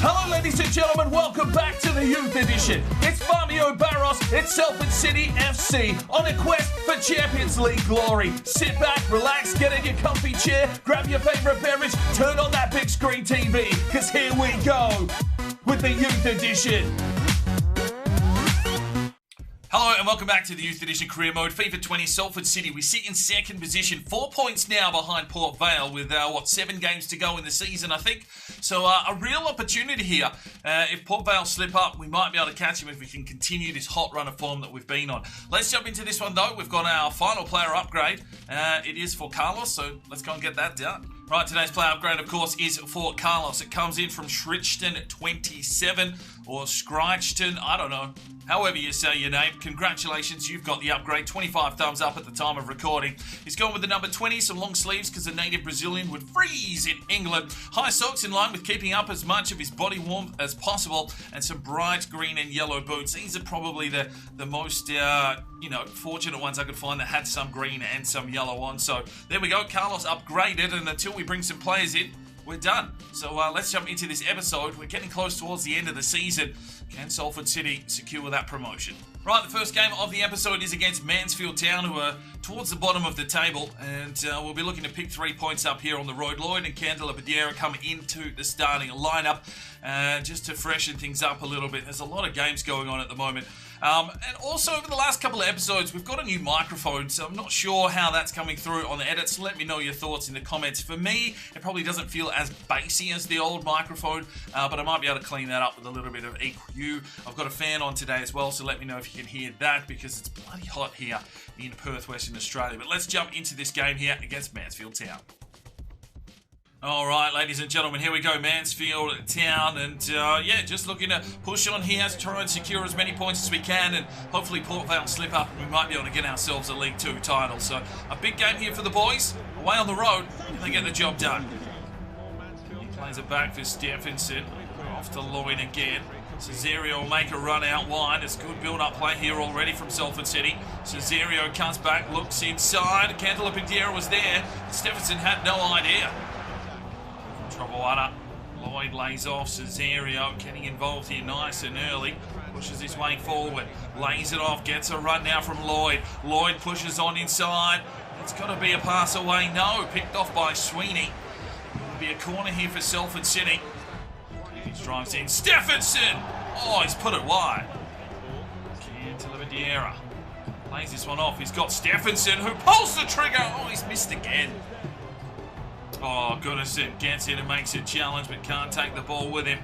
Hello ladies and gentlemen, welcome back to the Youth Edition. It's Fabio Barros, it's Salford City FC on a quest for Champions League glory. Sit back, relax, get in your comfy chair, grab your favourite beverage, turn on that big screen TV, because here we go with the Youth Edition. Hello and welcome back to the Youth Edition Career Mode. FIFA 20, Salford City. We sit in second position, 4 points now behind Port Vale with, 7 games to go in the season, I think. So a real opportunity here. If Port Vale slip up, we might be able to catch them if we can continue this hot run of form that we've been on. Let's jump into this one though. We've got our final player upgrade. It is for Carlos, so let's go and get that done. Right, today's player upgrade, of course, is for Carlos. It comes in from Schrichten 27 or Schreichten, I don't know. However you say your name, congratulations, you've got the upgrade. 25 thumbs up at the time of recording. He's gone with the number 20, some long sleeves because a native Brazilian would freeze in England. High socks in line with keeping up as much of his body warmth as possible, and some bright green and yellow boots. These are probably the most fortunate ones I could find that had some green and some yellow on. So there we go, Carlos upgraded, and until we bring some players in, we're done. So let's jump into this episode. We're getting close towards the end of the season. Can Salford City secure that promotion? Right, the first game of the episode is against Mansfield Town, who are towards the bottom of the table, and we'll be looking to pick 3 points up here on the road. Lloyd and Candela come into the starting lineup just to freshen things up a little bit. There's a lot of games going on at the moment. And also, over the last couple of episodes, we've got a new microphone, so I'm not sure how that's coming through on the edits. Let me know your thoughts in the comments. For me, it probably doesn't feel as bassy as the old microphone, but I might be able to clean that up with a little bit of EQ. I've got a fan on today as well, so let me know if you can hear that, because it's bloody hot here in Perth, Western Australia. But let's jump into this game here against Mansfield Town. All right, ladies and gentlemen, here we go, Mansfield Town, and just looking to push on here to try and secure as many points as we can, and hopefully Port Vale slip up and we might be able to get ourselves a League 2 title. So a big game here for the boys, away on the road, and they get the job done. He plays it back for Stephenson, off to Lloyd again. Cesario will make a run out wide. It's good build-up play here already from Salford City. Cesario comes back, looks inside. Candela was there. Stephenson had no idea. Lloyd lays off. Cesario getting involved here nice and early. Pushes his way forward. Lays it off. Gets a run now from Lloyd. Lloyd pushes on inside. It's got to be a pass away. No, picked off by Sweeney. It'll be a corner here for Salford City. He drives in. Stephenson! Oh, he's put it wide. Candela plays this one off. He's got Stephenson, who pulls the trigger. Oh, he's missed again. Oh, Goodison gets in and makes a challenge, but can't take the ball with him.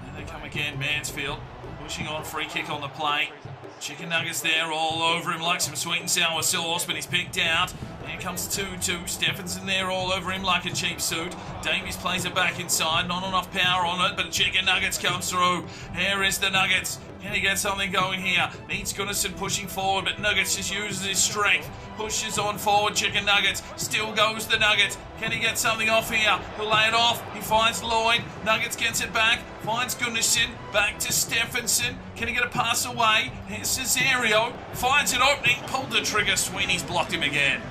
And they come again, Mansfield. Pushing on, free kick on the play. Chicken nuggets there all over him like some sweet and sour sauce, but he's picked out. Here comes 2-2. Stephenson there all over him like a cheap suit. Davies plays it back inside. Not enough power on it, but Chicken Nuggets comes through. Here is the Nuggets. Can he get something going here? Needs Goodison pushing forward, but Nuggets just uses his strength. Pushes on forward, Chicken Nuggets. Still goes the Nuggets. Can he get something off here? He'll lay it off. He finds Lloyd. Nuggets gets it back. Finds Goodison. Back to Stephenson. Can he get a pass away? Here's Cesario. Finds an opening. Pulled the trigger. Sweeney's blocked him again.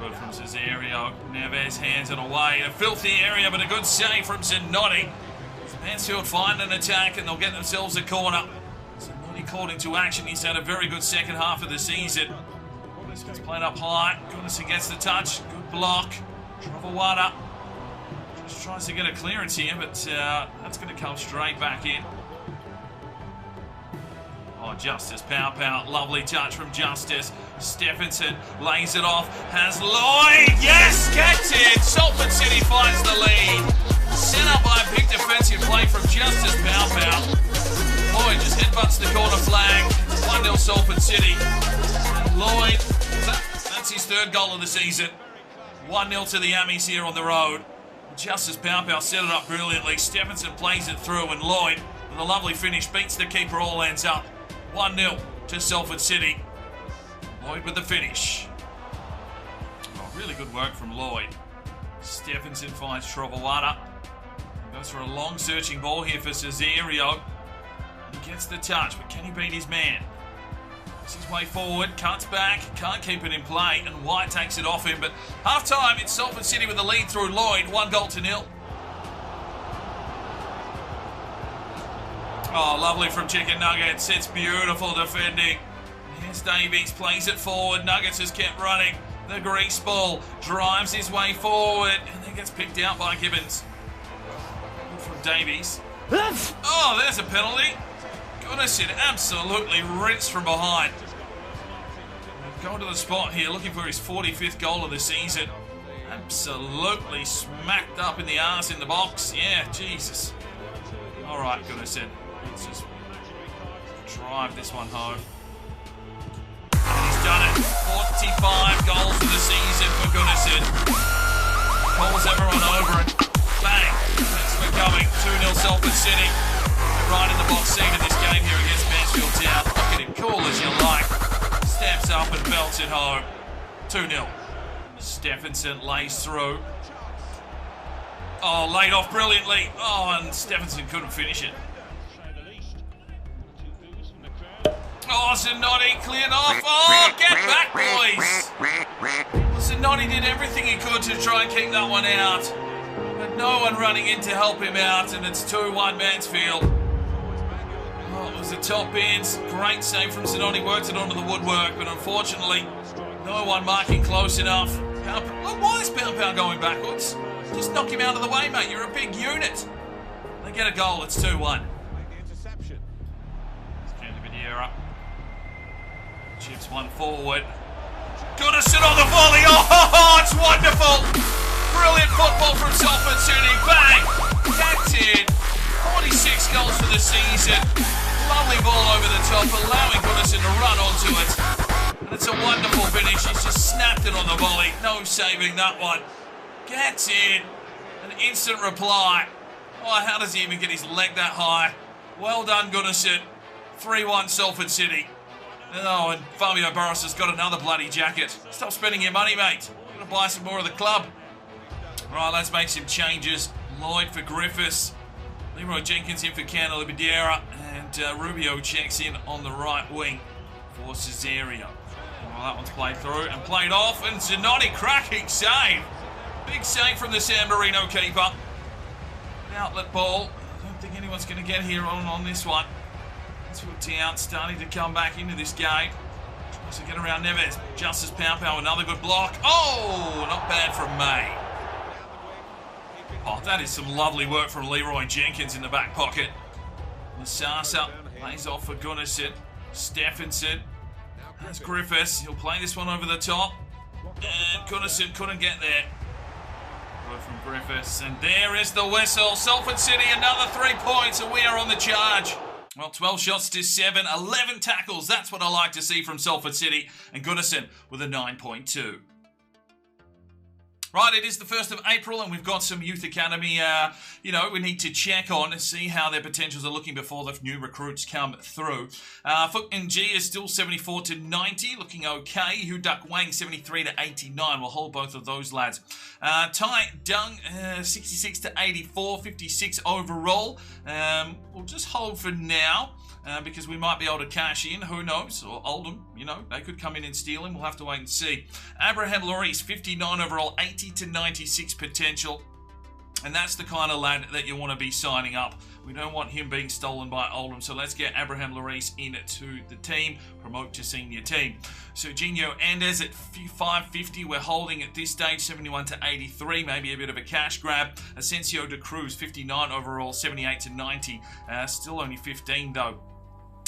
Good from Cesario. Neves hands it away. A filthy area, but a good save from Zanotti. Mansfield find an attack and they'll get themselves a corner. Zanotti called into action. He's had a very good second half of the season. Goodison's played up high. Goodison gets the touch. Good block. Travawada just tries to get a clearance here, but that's going to come straight back in. Oh, Justice, pow. Lovely touch from Justice. Stephenson lays it off. Has Lloyd. Yes, gets it. Salford City finds the lead. Set up by a big defensive play from Justice, pow. Lloyd just headbutts the corner flag. 1-0 Salford City. And Lloyd, that's his 3rd goal of the season. 1-0 to the Ammies here on the road. Justice pow set it up brilliantly. Stephenson plays it through, and Lloyd, with a lovely finish, beats the keeper, all ends up. 1-0 to Salford City. Lloyd with the finish. Oh, really good work from Lloyd. Stephenson finds Travawada. Goes for a long searching ball here for Cesario. He gets the touch, but can he beat his man? Makes his way forward, cuts back, can't keep it in play, and White takes it off him. But half time, it's Salford City with the lead through Lloyd, 1-0. Oh, lovely from Chicken Nuggets. It's beautiful defending. Here's Davies, plays it forward. Nuggets has kept running. The grease ball drives his way forward and then gets picked out by Gibbons. From Davies. Oh, there's a penalty. Goodness, it absolutely rinsed from behind. Going to the spot here, looking for his 45th goal of the season. Absolutely smacked up in the arse in the box. Yeah, Jesus. All right, Goodison. Let's just drive this one home. And he's done it. 45 goals of the season for Goodison. Calls everyone over it. Bang. Thanks for coming. 2-0 Salford City. They're right in the box seat of this game here against Mansfield Town. Look at him, cool as you like. Steps up and belts it home. 2-0. Stephenson lays through. Oh, laid off brilliantly. Oh, and Stephenson couldn't finish it. Oh, Zanotti cleared off. Oh, get back, boys. Zanotti did everything he could to try and keep that one out. But no one running in to help him out, and it's 2-1 Mansfield. Oh, it was the top ends. Great save from Zanotti. Worked it onto the woodwork, but unfortunately, no one marking close enough. Why is Pound Pound going backwards? Just knock him out of the way, mate. You're a big unit. They get a goal. It's 2-1. Chips one forward. Goodison on the volley. Oh, it's wonderful. Brilliant football from Salford City. Bang. That's it. 46 goals for the season. Lovely ball over the top, allowing Goodison to run onto it. And it's a wonderful finish. He's just snapped it on the volley. No saving that one. Gets in. An instant reply. Oh, how does he even get his leg that high? Well done, Goodison. 3-1 Salford City. Oh, and Fabio Barros has got another bloody jacket. Stop spending your money, mate. You're going to buy some more of the club. Right, let's make some changes. Lloyd for Griffiths. Leroy Jenkins in for Candela Bidiera. And Rubio checks in on the right wing for Cesario. Well, that one's played through and played off. And Zanotti, cracking save. Big save from the San Marino keeper. Outlet ball. I don't think anyone's going to get here on this one. Town starting to come back into this game. Tries to get around Neves. Justice Pow, another good block. Oh, not bad from May. Oh, that is some lovely work from Leroy Jenkins in the back pocket. Masasa plays off for Gunnison. Stephenson. That's Griffiths. He'll play this one over the top. And Gunnison couldn't get there. Work from Griffiths. And there is the whistle. Salford City, another 3 points, and we are on the charge. Well, 12 shots to 7, 11 tackles. That's what I like to see from Salford City. And Goodison with a 9.2. Right, it is the 1st of April and we've got some Youth Academy, we need to check on and see how their potentials are looking before the new recruits come through. Foot NG is still 74 to 90, looking okay. Hu Duck Wang 73 to 89. We'll hold both of those lads. Tai Dung 66 to 84, 56 overall. We'll just hold for now. Because we might be able to cash in, who knows, or Oldham, they could come in and steal him. We'll have to wait and see. Abraham Lloris, 59 overall, 80 to 96 potential. And that's the kind of lad that you want to be signing up. We don't want him being stolen by Oldham. So let's get Abraham Lloris into the team, promote to senior team. Serginho Andes at 550. We're holding at this stage 71 to 83. Maybe a bit of a cash grab. Asensio de Cruz, 59 overall, 78 to 90. Still only 15 though.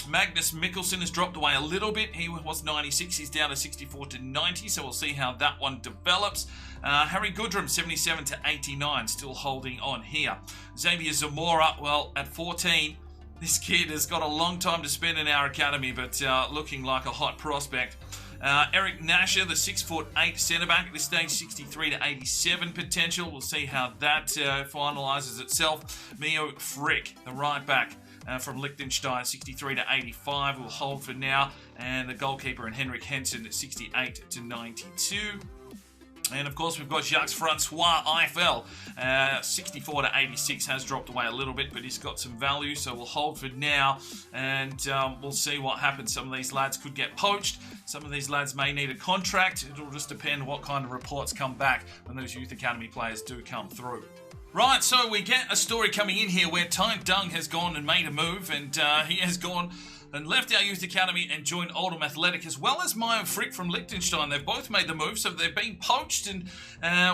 Magnus Mikkelsen has dropped away a little bit. He was 96. He's down to 64 to 90. So we'll see how that one develops. Harry Goodrum, 77 to 89. Still holding on here. Xavier Zamora, well, at 14. This kid has got a long time to spend in our academy, but looking like a hot prospect. Eric Nasher, the 6'8" centre-back at this stage, 63 to 87 potential. We'll see how that finalises itself. Mio Frick, the right-back. From Liechtenstein, 63 to 85. We'll hold for now. And the goalkeeper and Henrik Henson at 68 to 92. And of course, we've got Jacques Francois Eiffel, 64 to 86. Has dropped away a little bit, but he's got some value. So we'll hold for now. And we'll see what happens. Some of these lads could get poached. Some of these lads may need a contract. It'll just depend what kind of reports come back when those Youth Academy players do come through. Right, so we get a story coming in here where Tyne Dung has gone and made a move, and he has gone and left our youth academy and joined Oldham Athletic, as well as Mayo Frick from Liechtenstein. They've both made the move, so they've been poached, and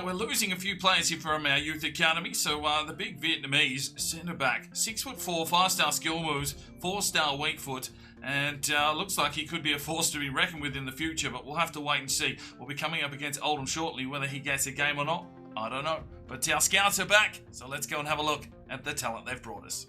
we're losing a few players here from our youth academy. So the big Vietnamese centre-back, 6'4", 5-star skill moves, 4-star weak foot, and looks like he could be a force to be reckoned with in the future, but we'll have to wait and see. We'll be coming up against Oldham shortly. Whether he gets a game or not, I don't know. But our scouts are back, so let's go and have a look at the talent they've brought us.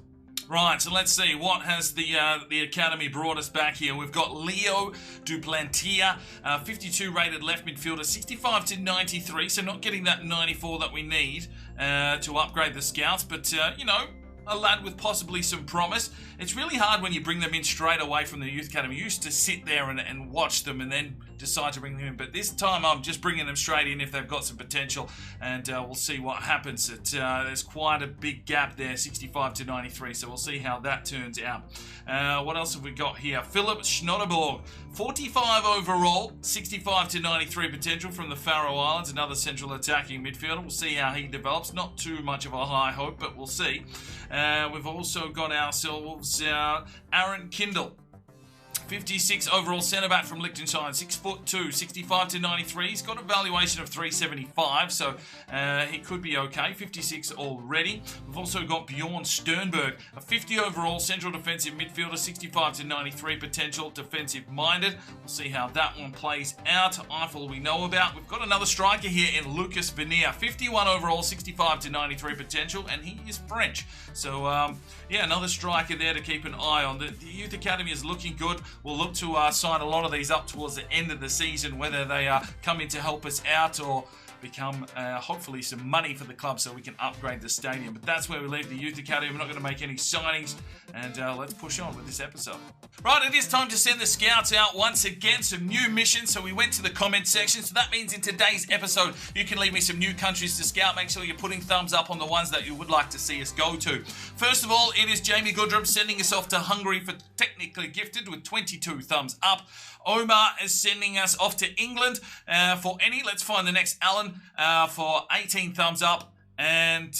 Right, so let's see, what has the academy brought us back here? We've got Leo Duplantier, 52 rated left midfielder, 65 to 93, so not getting that 94 that we need to upgrade the scouts, but, you know, a lad with possibly some promise. It's really hard when you bring them in straight away from the youth academy. You used to sit there and watch them and then decide to bring them in, but this time I'm just bringing them straight in if they've got some potential, and we'll see what happens. There's quite a big gap there, 65 to 93, so we'll see how that turns out. What else have we got here? Philip Schnotterborg, 45 overall, 65 to 93 potential from the Faroe Islands, another central attacking midfielder. We'll see how he develops. Not too much of a high hope, but we'll see. We've also got ourselves Aaron Kindle, 56 overall centre-back from Liechtenstein, 6'2", 65 to 93. He's got a valuation of 375, so he could be okay. 56 already. We've also got Bjorn Sternberg, a 50 overall central defensive midfielder, 65 to 93 potential, defensive-minded. We'll see how that one plays out. Eiffel we know about. We've got another striker here in Lucas Veneer, 51 overall, 65 to 93 potential, and he is French. So, yeah, another striker there to keep an eye on. The youth academy is looking good. We'll look to sign a lot of these up towards the end of the season, whether they come in to help us out or become hopefully some money for the club so we can upgrade the stadium. But that's where we leave the youth academy. We're not going to make any signings, and let's push on with this episode. Right, it is time to send the scouts out once again. Some new missions, so we went to the comment section. So that means in today's episode you can leave me some new countries to scout. Make sure you're putting thumbs up on the ones that you would like to see us go to. First of all, it is Jamie Goodrum sending us off to Hungary for technically gifted with 22 thumbs up. Omar is sending us off to England for any. Let's find the next Alan for 18 thumbs up. And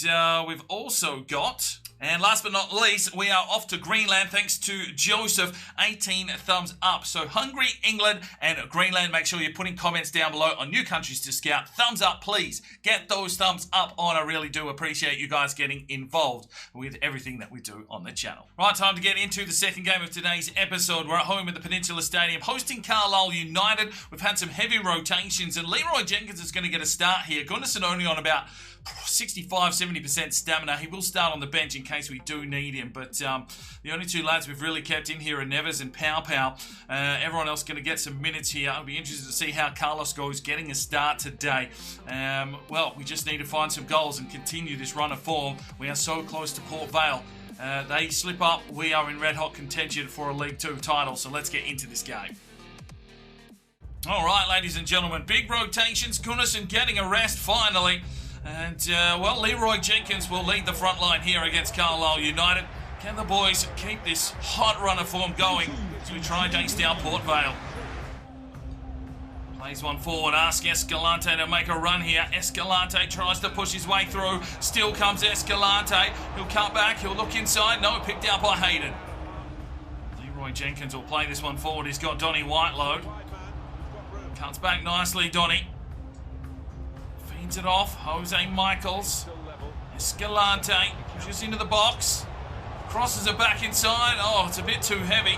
we've also got, and last but not least, we are off to Greenland thanks to Joseph, 18 thumbs up. So Hungary, England, and Greenland. Make sure you're putting comments down below on new countries to scout. Thumbs up, please. Get those thumbs up on. I really do appreciate you guys getting involved with everything that we do on the channel. Right, time to get into the second game of today's episode. We're at home at the Peninsula Stadium hosting Carlisle United. We've had some heavy rotations, and Leroy Jenkins is going to get a start here. Gunnarsson only on about 65-70% stamina. He will start on the bench in case we do need him, but the only two lads we've really kept in here are Nevers and Pow. Everyone else going to get some minutes here. I'll be interested to see how Carlos goes getting a start today. Well, we just need to find some goals and continue this run of form. We are so close to Port Vale. They slip up, we are in red hot contention for a League 2 title, so let's get into this game. All right, ladies and gentlemen, big rotations. Gunnarsson getting a rest finally. And, well, Leroy Jenkins will lead the front line here against Carlisle United. Can the boys keep this hot run of form going as we try against our Port Vale? Plays one forward, asks Escalante to make a run here. Escalante tries to push his way through. Still comes Escalante. He'll cut back, he'll look inside. No, picked out by Hayden. Leroy Jenkins will play this one forward. He's got Donny Whiteload. Cuts back nicely, Donny. Feeds it off, Jose Michaels. Escalante pushes into the box. Crosses it back inside. Oh, it's a bit too heavy.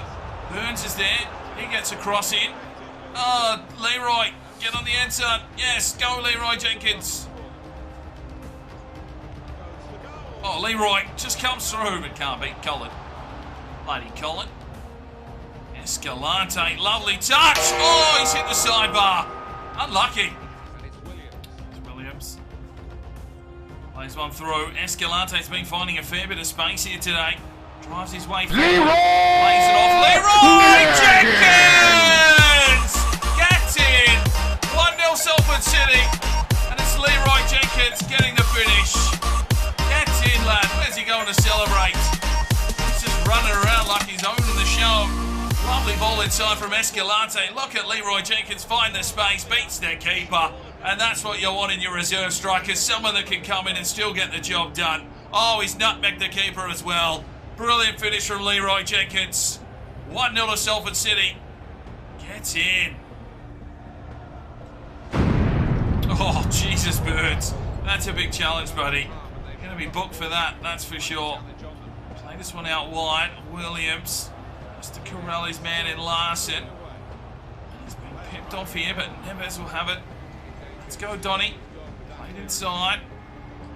Burns is there. He gets a cross in. Oh, Leroy, get on the inside. Yes, go Leroy Jenkins. Oh, Leroy just comes through, but can't beat Colin. Bloody Colin. Escalante, lovely touch. Oh, he's hit the sidebar. Unlucky. Williams. Plays one through. Escalante's been finding a fair bit of space here today. Drives his way through. Plays it off. Leroy Jenkins! Gets in. 1-0 Salford City. And it's Leroy Jenkins getting the finish. Gets in, lad. Where's he going to celebrate? He's just running around like he's owning the show. Lovely ball inside from Escalante. Look at Leroy Jenkins find the space, beats their keeper, And that's what you want in your reserve strikers. Someone that can come in and still get the job done. Oh, he's nutmegged the keeper as well. Brilliant finish from Leroy Jenkins. 1-0 to Salford City. Gets in. Oh, Jesus, Birds. That's a big challenge, buddy. Going to be booked for that, that's for sure. Play this one out wide. Williams. Mr. Corelli's man in Larson. He's been pipped off here, but Neves will have it. Let's go, Donny. Played inside.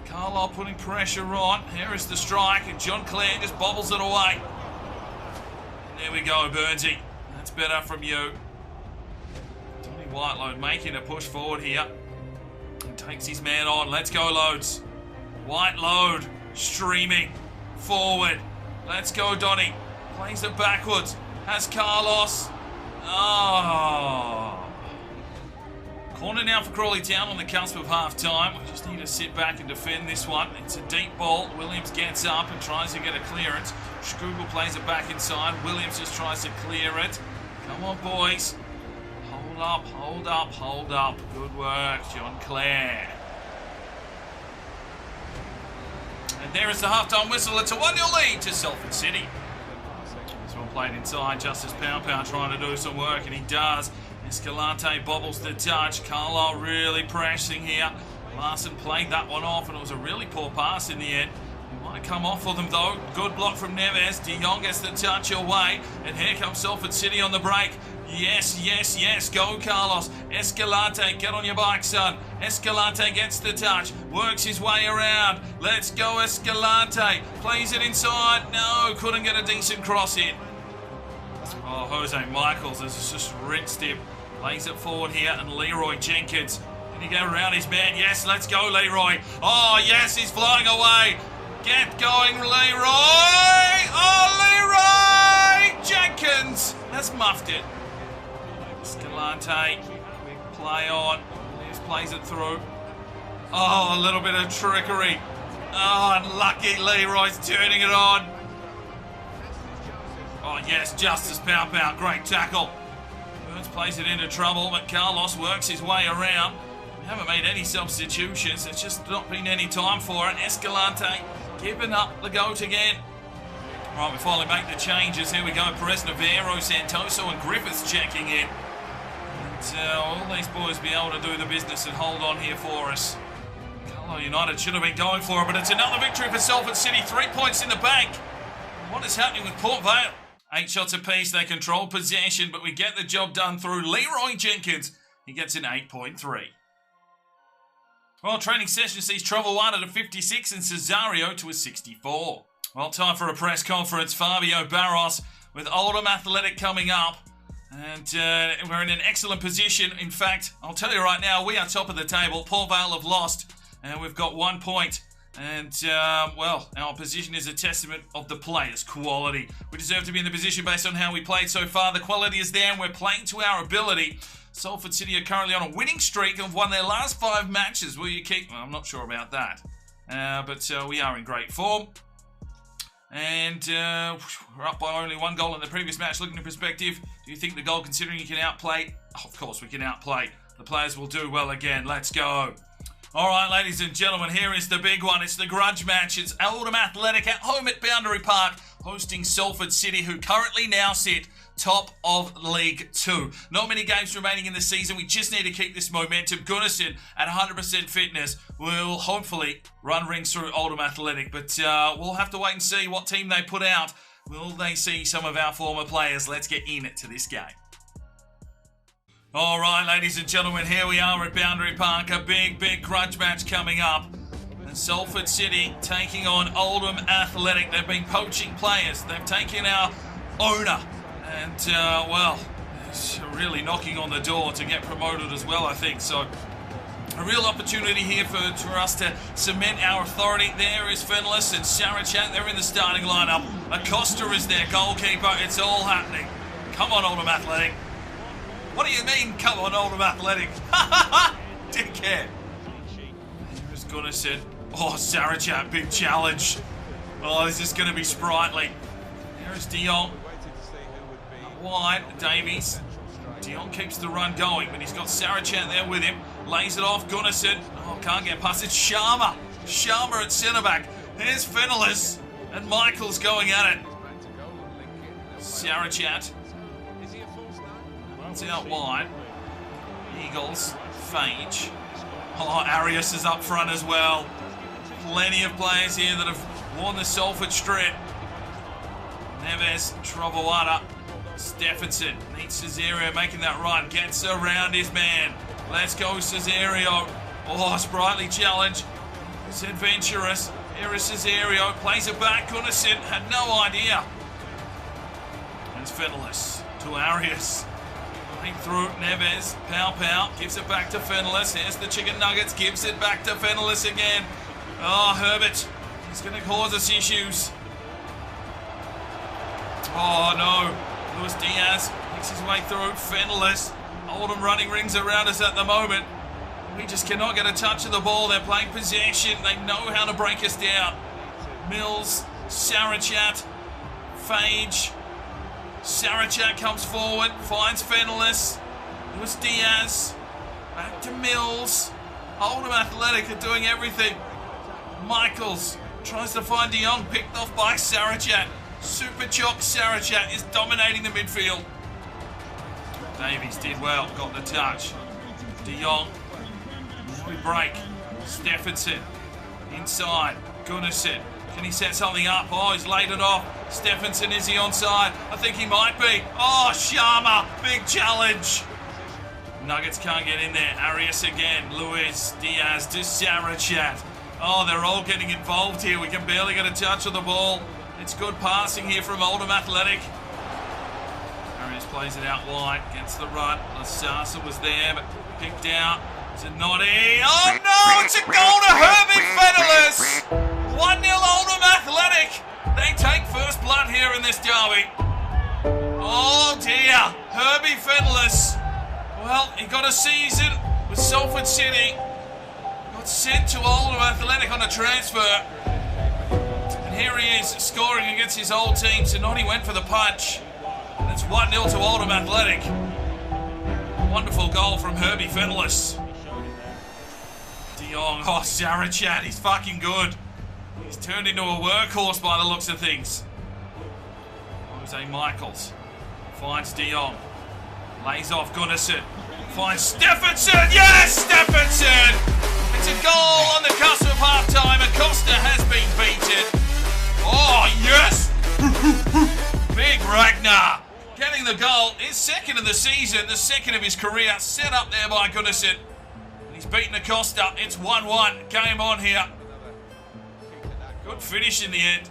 Carlisle putting pressure on. Here is the strike, and John Clare just bobbles it away. And there we go, Burnsy. That's better from you. Donny Whiteload making a push forward here. And takes his man on. Let's go, Loads. Whiteload streaming forward. Let's go, Donny. Plays it backwards. Has Carlos. Oh. Corner now for Crawley Town on the cusp of half-time. We just need to sit back and defend this one. It's a deep ball. Williams gets up and tries to get a clearance. Scoogle plays it back inside. Williams just tries to clear it. Come on, boys. Hold up, hold up, hold up. Good work, John Clare. And there is the half-time whistle. It's a 1-0 lead to Salford City. This one played inside. Justice Pow trying to do some work, and he does. Escalante bobbles the touch. Carlisle really pressing here. Larson played that one off, and it was a really poor pass in the end. He might come off for them, though. Good block from Neves. De Jong gets the touch away, and here comes Salford City on the break. Yes, yes, yes. Go, Carlos. Escalante, get on your bike, son. Escalante gets the touch. Works his way around. Let's go, Escalante. Plays it inside. No, couldn't get a decent cross in. Oh, Jose Michaels has just rinsed him. Lays it forward here, and Leroy Jenkins. Can he go around his man? Yes, let's go, Leroy. Oh, yes, he's flying away. Get going, Leroy. Oh, Leroy Jenkins has muffed it. Escalante, quick play on. Just plays it through. Oh, a little bit of trickery. Oh, unlucky. Leroy's turning it on. Oh, yes, Justice Pow. Great tackle. Burns plays it into trouble, but Carlos works his way around. We haven't made any substitutions. There's just not been any time for it. Escalante giving up the goat again. Right, we finally make the changes. Here we go. Perez Navarro, Santoso, and Griffiths checking in. And all these boys be able to do the business and hold on here for us. Carlisle United should have been going for it, but it's another victory for Salford City. 3 points in the bank. What is happening with Port Vale? 8 shots apiece. They control possession, but we get the job done through Leroy Jenkins. He gets an 8.3. Well, training session sees Trovawana to 56 and Cesario to a 64. Well, time for a press conference. Fabio Barros with Oldham Athletic coming up. And we're in an excellent position. In fact, I'll tell you right now, we are top of the table. Port Vale have lost, and we've got 1 point. And, well, our position is a testament of the players' quality. We deserve to be in the position based on how we played so far. The quality is there, and we're playing to our ability. Salford City are currently on a winning streak and have won their last 5 matches. Will you keep... Well, I'm not sure about that. But we are in great form. And we're up by only 1 goal in the previous match. Looking in perspective, do you think the goal, considering you can outplay? Oh, of course, we can outplay. The players will do well again. Let's go. All right, ladies and gentlemen, here is the big one. It's the grudge match. It's Oldham Athletic at home at Boundary Park, hosting Salford City, who currently now sit top of League 2. Not many games remaining in the season. We just need to keep this momentum. Gunnarsson at 100% fitness will hopefully run rings through Oldham Athletic, but we'll have to wait and see what team they put out. Will they see some of our former players? Let's get into this game. All right, ladies and gentlemen, here we are at Boundary Park. A big grudge match coming up. And Salford City taking on Oldham Athletic. They've been poaching players. They've taken our owner. And, well, it's really knocking on the door to get promoted as well, I think. So, a real opportunity here for us to cement our authority. There is Fenless and Sarachat. They're in the starting lineup. Acosta is their goalkeeper. It's all happening. Come on, Oldham Athletic. What do you mean, come on, Oldham Athletic? Dickhead. Here's Gunnarsson. Oh, Sarachat, big challenge. Oh, this is going to be sprightly. There's De Jong. Up wide, Davies. De Jong keeps the run going, but he's got Sarachat there with him. Lays it off. Gunnarsson. Oh, can't get past it. Sharma. Sharma at centre-back. There's Fenellis. And Michael's going at it. Sarachat. Runs out wide. Eagles. Phage. Oh, Arias is up front as well. Plenty of players here that have worn the Salford strip. Neves, Trovoada, Stephenson, needs Cesario making that run, gets around his man. Let's go, Cesario. Oh, sprightly challenge. It's adventurous. Here is Cesario, plays it back. Gunnarsson had no idea. There's Fenellis to Arias. Running through Neves, Pow, gives it back to Fenellis. Here's the chicken nuggets, gives it back to Fenellis again. Oh, Herbert, he's going to cause us issues. Oh no, Luis Diaz makes his way through. Fenellis, Oldham running rings around us at the moment. We just cannot get a touch of the ball. They're playing possession. They know how to break us down. Mills, Sarachat, Phage. Sarachat comes forward, finds Fenellis. Luis Diaz, back to Mills. Oldham Athletic are doing everything. Michaels tries to find De Jong, picked off by Sarachat. Super Chock Sarachat is dominating the midfield. Davies did well, got the touch. De Jong, we break. Stephenson, inside. Gunnarsson, can he set something up? Oh, he's laid it off. Stephenson, is he onside? I think he might be. Oh, Sharma, big challenge. Nuggets can't get in there. Arias again. Luis Diaz to Sarachat. Oh, they're all getting involved here. We can barely get a touch of the ball. It's good passing here from Oldham Athletic. Arias plays it out wide, gets the run. Lasasa was there, but picked out. It's a Noddy. Oh no, it's a goal to Herbie Fenellis. 1-0 Oldham Athletic. They take first blood here in this derby. Oh dear, Herbie Fenellis. Well, he got a season with Salford City. Got sent to Oldham Athletic on a transfer. And here he is scoring against his old team. Zanotti went for the punch. And it's 1-0 to Oldham Athletic. Wonderful goal from Herbie Fenellis. De Jong, oh Sarachat, he's fucking good. He's turned into a workhorse by the looks of things. Jose Michaels finds De Jong. Lays off Gunnarsson. Finds Stephenson. Yes, Stephenson! It's a goal on the cusp of half-time. Acosta has been beaten. Oh, yes! Big Ragnar getting the goal. His second of the season, the second of his career. Set up there by Gunnarsson. He's beaten Acosta. It's 1-1. Game on here. Good finish in the end.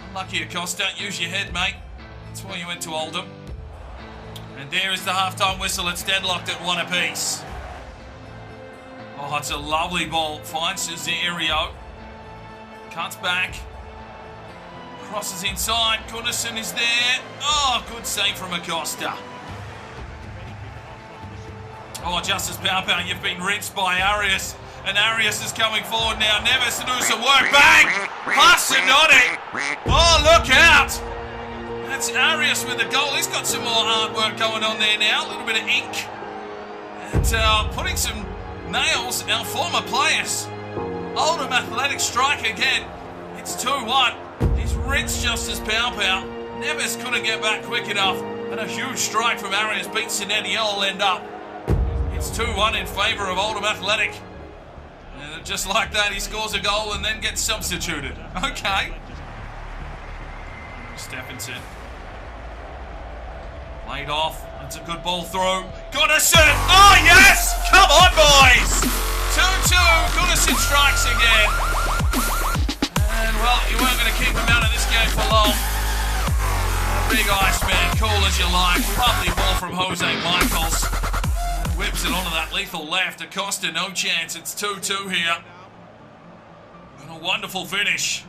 Unlucky Acosta. Use your head, mate. That's why you went to Oldham. And there is the half-time whistle. It's deadlocked at 1 apiece. Oh, it's a lovely ball. Finds Cesario. Cuts back. Crosses inside. Gunnarsson is there. Oh, good save from Acosta. Oh, Justice Power, you've been rinsed by Arias. And Arias is coming forward now. Neves to do some work. Bang! Pass Zanotti. Oh, look out! That's Arias with the goal. He's got some more artwork going on there now. A little bit of ink. And putting some nails, our former players. Oldham Athletic strike again. It's 2-1. He's rinsed Justice Pow. Neves couldn't get back quick enough. And a huge strike from Arias beats Sinetti. Will end up. It's 2-1 in favour of Oldham Athletic. And just like that, he scores a goal and then gets substituted. Okay. Stephenson. Laid off. That's a good ball through. Gunnarsson! Oh, yes! Come on, boys! 2-2. Gunnarsson strikes again. And, well, you weren't going to keep him out of this game for long. Big Iceman, cool as you like. Lovely ball from Jose Michaels. Whips it onto that lethal left. Acosta, no chance. It's 2-2 here. And a wonderful finish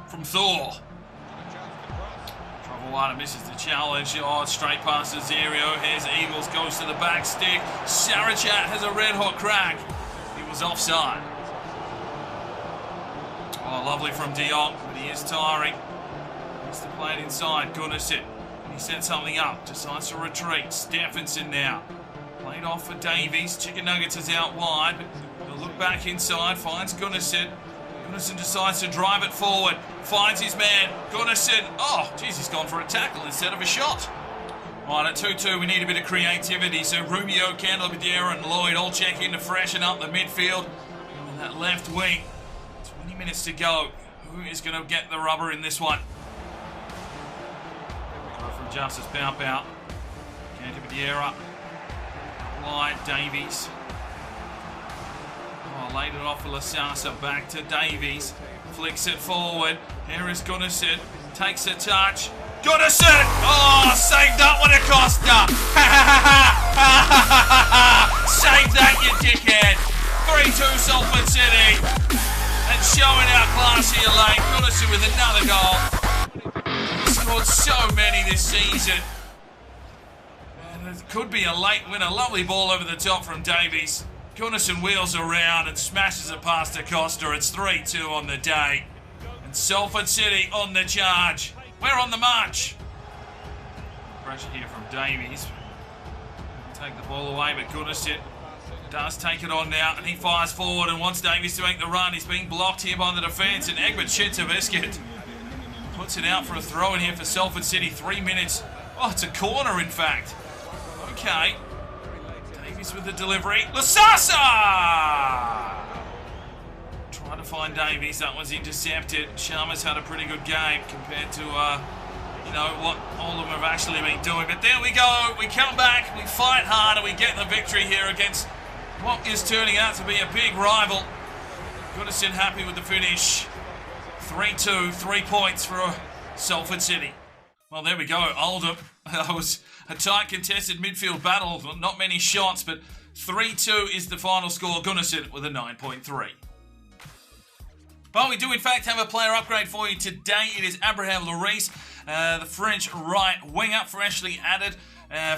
from Thor. Trovoada misses the challenge. Oh, straight past Cesario. Here's Eagles, goes to the back stick. Sarachat has a red-hot crack. He was offside. Oh, lovely from De Jong, but he is tiring. Needs to play it inside. Gunnarsson. He sets something up. Decides to retreat. Stephenson now. Played off for Davies. Chicken Nuggets is out wide. He'll look back inside. Finds Gunnarsson. Gunnarsson decides to drive it forward. Finds his man. Gunnarsson. Oh, geez, he's gone for a tackle instead of a shot. Right, at 2-2, we need a bit of creativity. So Rubio, Candelaviera and Lloyd all check in to freshen up the midfield. And that left wing. 20 minutes to go. Who is going to get the rubber in this one? From Justice Bow. Candelaviera. Wide, Davies. Oh, laid it off for Lasasa. Back to Davies. Flicks it forward. Here is Gunnarsson. Takes a touch. Gunnarsson! Oh, save that one, Acosta! Save that, you dickhead! 3-2 Salford City. And showing how classy you late. Gunnarsson with another goal. He's scored so many this season. And it could be a late winner. Lovely ball over the top from Davies. Gunnarsson wheels around and smashes it past Acosta. It's 3-2 on the day. And Salford City on the charge. We're on the march. Pressure here from Davies. Take the ball away, but Gunnarsson does take it on now, and he fires forward and wants Davies to make the run. He's being blocked here by the defence, and Egbert Shitaveskit puts it out for a throw in here for Salford City. 3 minutes. Oh, it's a corner, in fact. Okay. Davies with the delivery. Lasasa! Trying to find Davies. That one's intercepted. Sharma's had a pretty good game compared to, you know, what Oldham have actually been doing. But there we go. We come back, we fight hard, and we get the victory here against what is turning out to be a big rival. Goodison happy with the finish. 3-2, 3 points for Salford City. Well, there we go. Oldham. That was a tight contested midfield battle. Not many shots, but 3-2 is the final score. Gunnarsson with a 9.3. Well, we do in fact have a player upgrade for you today. It is Abraham Lloris, the French right winger, freshly added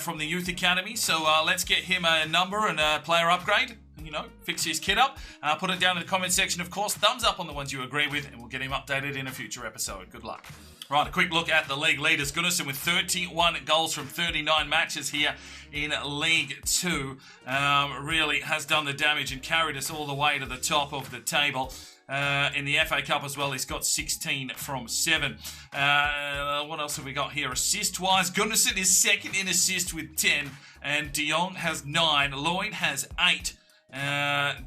from the Youth Academy. So let's get him a number and a player upgrade. You know, fix his kit up. Put it down in the comment section, of course. Thumbs up on the ones you agree with, and we'll get him updated in a future episode. Good luck. Right, a quick look at the league leaders. Gunnarsson with 31 goals from 39 matches here in League 2. Really has done the damage and carried us all the way to the top of the table. In the FA Cup as well, he's got 16 from 7. What else have we got here? Assist-wise, Gunnarsson is second in assist with 10, and De Jong has 9. Lloyd has 8.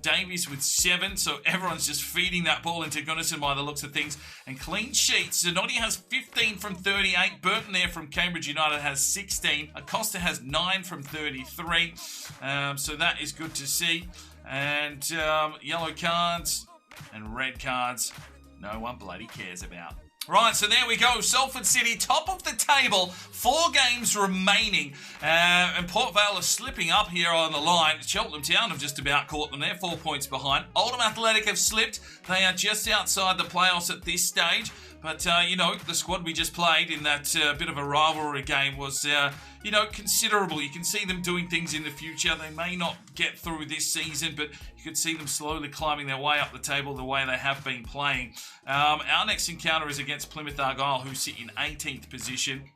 Davies with 7, so everyone's just feeding that ball into Gunnarsson by the looks of things. And clean sheets, Zanotti has 15 from 38, Burton there from Cambridge United has 16, Acosta has 9 from 33, so that is good to see. And yellow cards and red cards, no one bloody cares about. Right, so there we go. Salford City, top of the table. 4 games remaining. And Port Vale are slipping up here on the line. Cheltenham Town have just about caught them. They're 4 points behind. Oldham Athletic have slipped. They are just outside the playoffs at this stage. But, you know, the squad we just played in that bit of a rivalry game was, you know, considerable. You can see them doing things in the future. They may not get through this season, but you could see them slowly climbing their way up the table the way they have been playing. Our next encounter is against Plymouth Argyle, who sit in 18th position.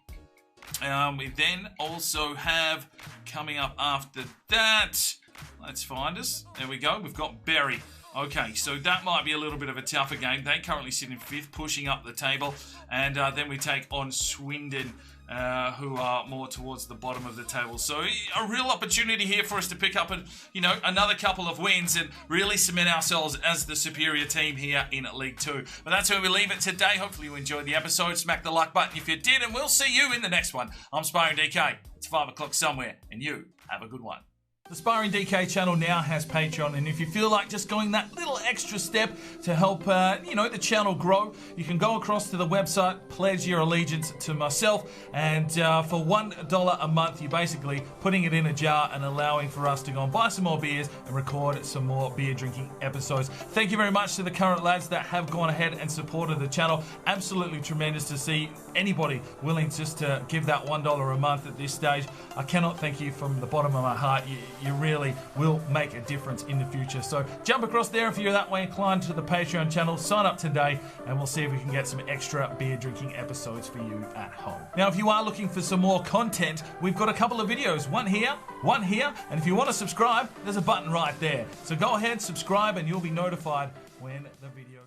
We then also have, coming up after that, let's find us. There we go. We've got Bury. Okay, so that might be a little bit of a tougher game. They currently sit in 5th, pushing up the table. And then we take on Swindon, who are more towards the bottom of the table. So a real opportunity here for us to pick up, you know, another couple of wins and really cement ourselves as the superior team here in League 2. But that's where we leave it today. Hopefully you enjoyed the episode. Smack the like button if you did, and we'll see you in the next one. I'm Sparring DK. It's 5 o'clock somewhere, and you have a good one. The Sparring DK channel now has Patreon, and if you feel like just going that little extra step to help, you know, the channel grow, you can go across to the website, pledge your allegiance to myself, and for $1 a month, you're basically putting it in a jar and allowing for us to go and buy some more beers and record some more beer drinking episodes. Thank you very much to the current lads that have gone ahead and supported the channel. Absolutely tremendous to see anybody willing just to give that $1 a month at this stage. I cannot thank you from the bottom of my heart. you really will make a difference in the future. So jump across there if you're that way inclined to the Patreon channel. Sign up today and we'll see if we can get some extra beer drinking episodes for you at home. Now, if you are looking for some more content, we've got a couple of videos. One here, and if you want to subscribe, there's a button right there. So go ahead, subscribe, and you'll be notified when the video